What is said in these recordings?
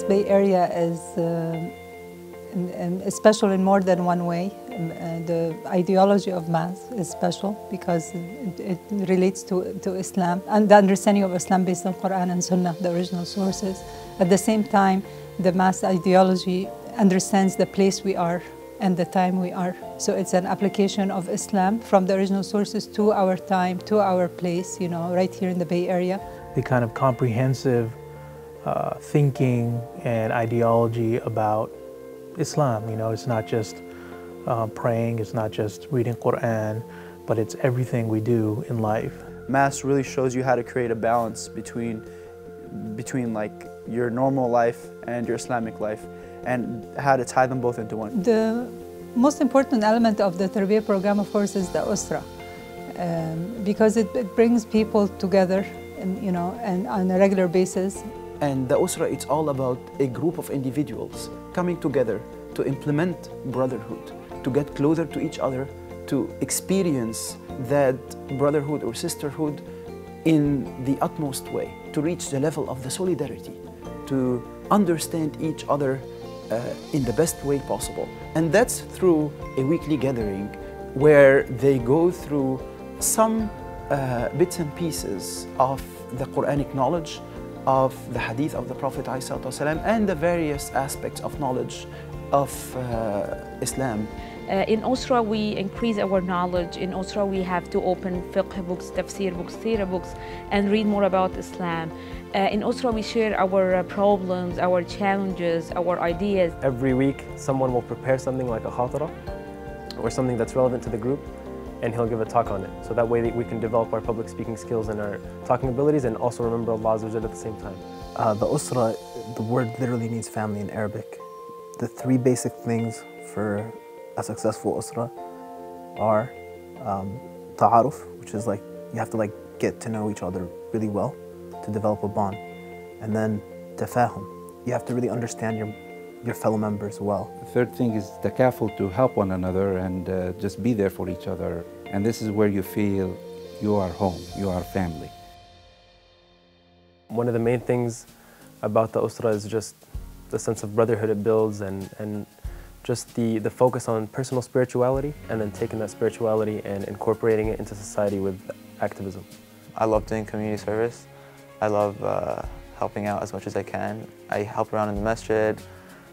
Mass Bay Area is special in more than one way. The ideology of Mass is special because it relates to Islam and the understanding of Islam based on Quran and Sunnah, the original sources. At the same time, the Mass ideology understands the place we are and the time we are. So it's an application of Islam from the original sources to our time, to our place, you know, right here in the Bay Area. The kind of comprehensive thinking and ideology about Islam, you know, it's not just praying, it's not just reading Quran, but it's everything we do in life. Mass really shows you how to create a balance between like your normal life and your Islamic life, and how to tie them both into one. The most important element of the Tarbiyah program, of course, is the usra, because it brings people together, and, you know, and on a regular basis. And the usra, it's all about a group of individuals coming together to implement brotherhood, to get closer to each other, to experience that brotherhood or sisterhood in the utmost way, to reach the level of the solidarity, to understand each other in the best way possible. And that's through a weekly gathering where they go through some bits and pieces of the Quranic knowledge, of the hadith of the Prophet ﷺ, and the various aspects of knowledge of Islam. In usra, we increase our knowledge. In usra, we have to open fiqh books, tafsir books, seerah books, and read more about Islam. In usra, we share our problems, our challenges, our ideas. Every week, someone will prepare something like a khatara, or something that's relevant to the group, and he'll give a talk on it. So that way we can develop our public speaking skills and our talking abilities, and also remember Allah Azza wa Jalla at the same time. The usra, the word literally means family in Arabic. The three basic things for a successful usra are ta'aruf, which is like you have to like get to know each other really well to develop a bond, and then tafahum, you have to really understand your fellow members well. The third thing is takaful, to help one another and just be there for each other, and this is where you feel you are home, you are family. One of the main things about the usra is just the sense of brotherhood it builds, and just the focus on personal spirituality, and then taking that spirituality and incorporating it into society with activism. I love doing community service. I love helping out as much as I can. I help around in the masjid.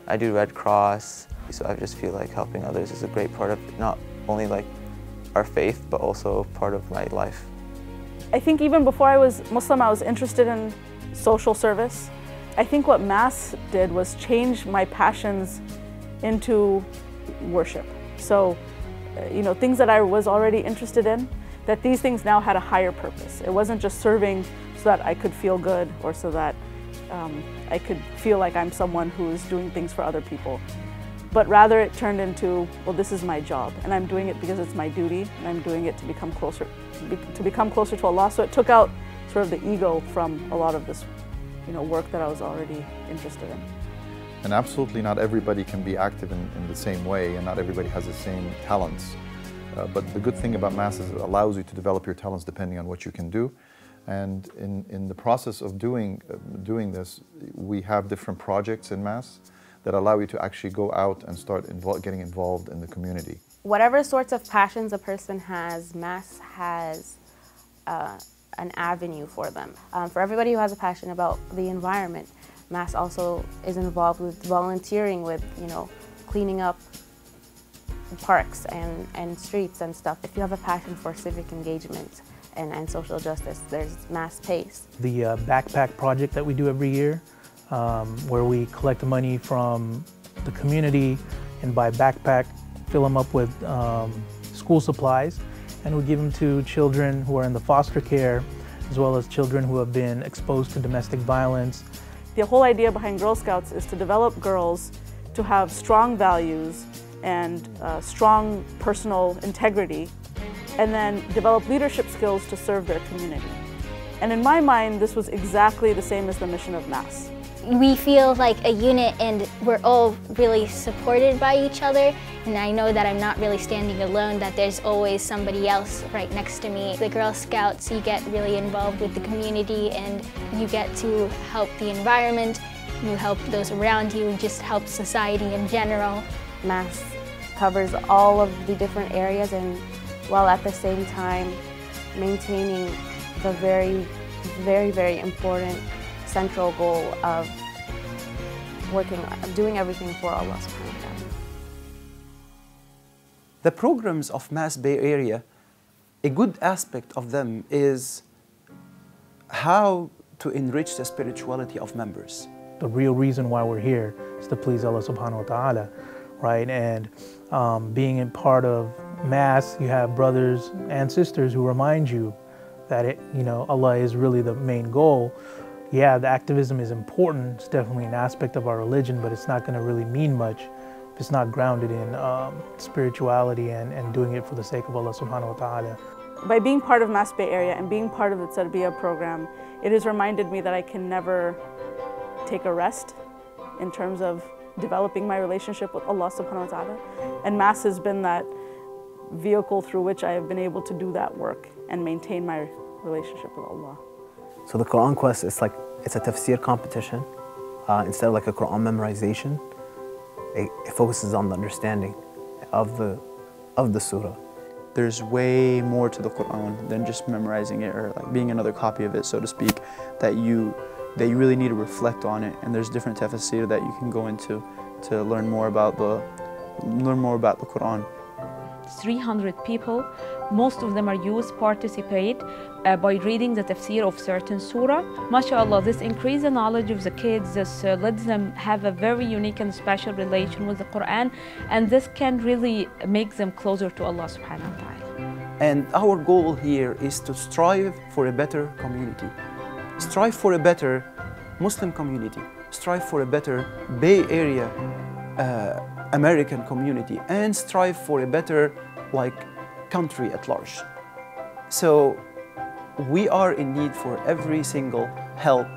I do Red Cross. So I just feel like helping others is a great part of not only like our faith, but also part of my life. I think even before I was Muslim, I was interested in social service. I think what Mass did was change my passions into worship. So, you know, things that I was already interested in, that these things now had a higher purpose. It wasn't just serving so that I could feel good, or so that I could feel like I'm someone who is doing things for other people. But rather it turned into, well, this is my job, and I'm doing it because it's my duty, and I'm doing it to become closer to Allah. So it took out sort of the ego from a lot of this, you know, work that I was already interested in. And absolutely not everybody can be active in the same way, and not everybody has the same talents. But the good thing about Mass is it allows you to develop your talents depending on what you can do. And in the process of doing this, we have different projects in Mass that allow you to actually go out and start getting involved in the community. Whatever sorts of passions a person has, Mass has an avenue for them. For everybody who has a passion about the environment, Mass also is involved with volunteering, with, you know, cleaning up parks and streets and stuff. If you have a passion for civic engagement and social justice, there's Mass Pace. The backpack project that we do every year, where we collect money from the community and buy backpack, fill them up with school supplies, and we give them to children who are in the foster care, as well as children who have been exposed to domestic violence. The whole idea behind Girl Scouts is to develop girls to have strong values and strong personal integrity, and then develop leadership skills to serve their community. And in my mind, this was exactly the same as the mission of Mass. We feel like a unit, and we're all really supported by each other. And I know that I'm not really standing alone, that there's always somebody else right next to me. The Girl Scouts, you get really involved with the community, and you get to help the environment, you help those around you, and just help society in general. Mass covers all of the different areas, and while at the same time maintaining the very, very important central goal of doing everything for Allah subhanahu wa ta'ala. The programs of Mass Bay Area, a good aspect of them is how to enrich the spirituality of members. The real reason why we're here is to please Allah subhanahu wa ta'ala, right? And being a part of Mass, you have brothers and sisters who remind you that Allah is really the main goal. Yeah, the activism is important. It's definitely an aspect of our religion, but it's not going to really mean much if it's not grounded in spirituality and doing it for the sake of Allah subhanahu wa ta'ala. By being part of Mass Bay Area and being part of the Tarbiyah program, it has reminded me that I can never take a rest in terms of developing my relationship with Allah subhanahu wa ta'ala. And Mass has been that vehicle through which I have been able to do that work and maintain my relationship with Allah. So the Quran Quest, it's a tafsir competition. Instead of like a Quran memorization, it focuses on the understanding of the surah. There's way more to the Quran than just memorizing it or like being another copy of it, so to speak, that you really need to reflect on it. And there's different tafsir that you can go into to learn more about the Quran. 300 people, most of them are youth, participate by reading the tafsir of certain surah. MashaAllah, this increases the knowledge of the kids, this lets them have a very unique and special relation with the Quran, and this can really make them closer to Allah subhanahu wa ta'ala. And our goal here is to strive for a better community. Strive for a better Muslim community. Strive for a better Bay Area American community, and strive for a better country at large. So we are in need for every single help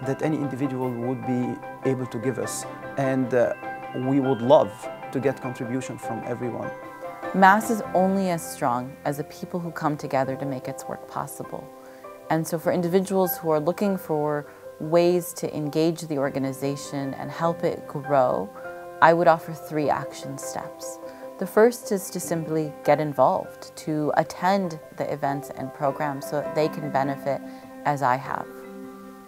that any individual would be able to give us, and we would love to get contribution from everyone. Mass is only as strong as the people who come together to make its work possible. And so for individuals who are looking for ways to engage the organization and help it grow, I would offer 3 action steps. The first is to simply get involved, to attend the events and programs so that they can benefit as I have.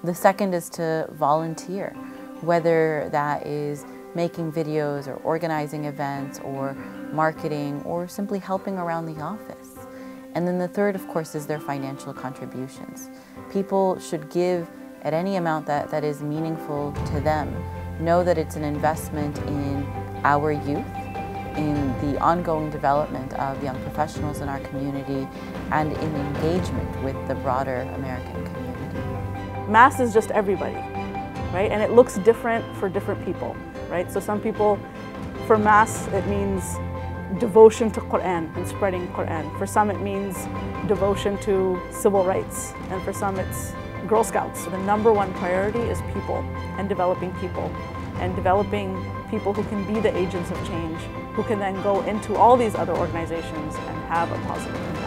The second is to volunteer, whether that is making videos or organizing events or marketing or simply helping around the office. And then the third, of course, is their financial contributions. People should give at any amount that is meaningful to them. Know that it's an investment in our youth, in the ongoing development of young professionals in our community, and in engagement with the broader American community. Mass is just everybody, right? And it looks different for different people, right? So some people, for Mass, it means devotion to Quran and spreading Quran. For some, it means devotion to civil rights, and for some, it's Girl Scouts. So the #1 priority is people and developing people who can be the agents of change, who can then go into all these other organizations and have a positive impact.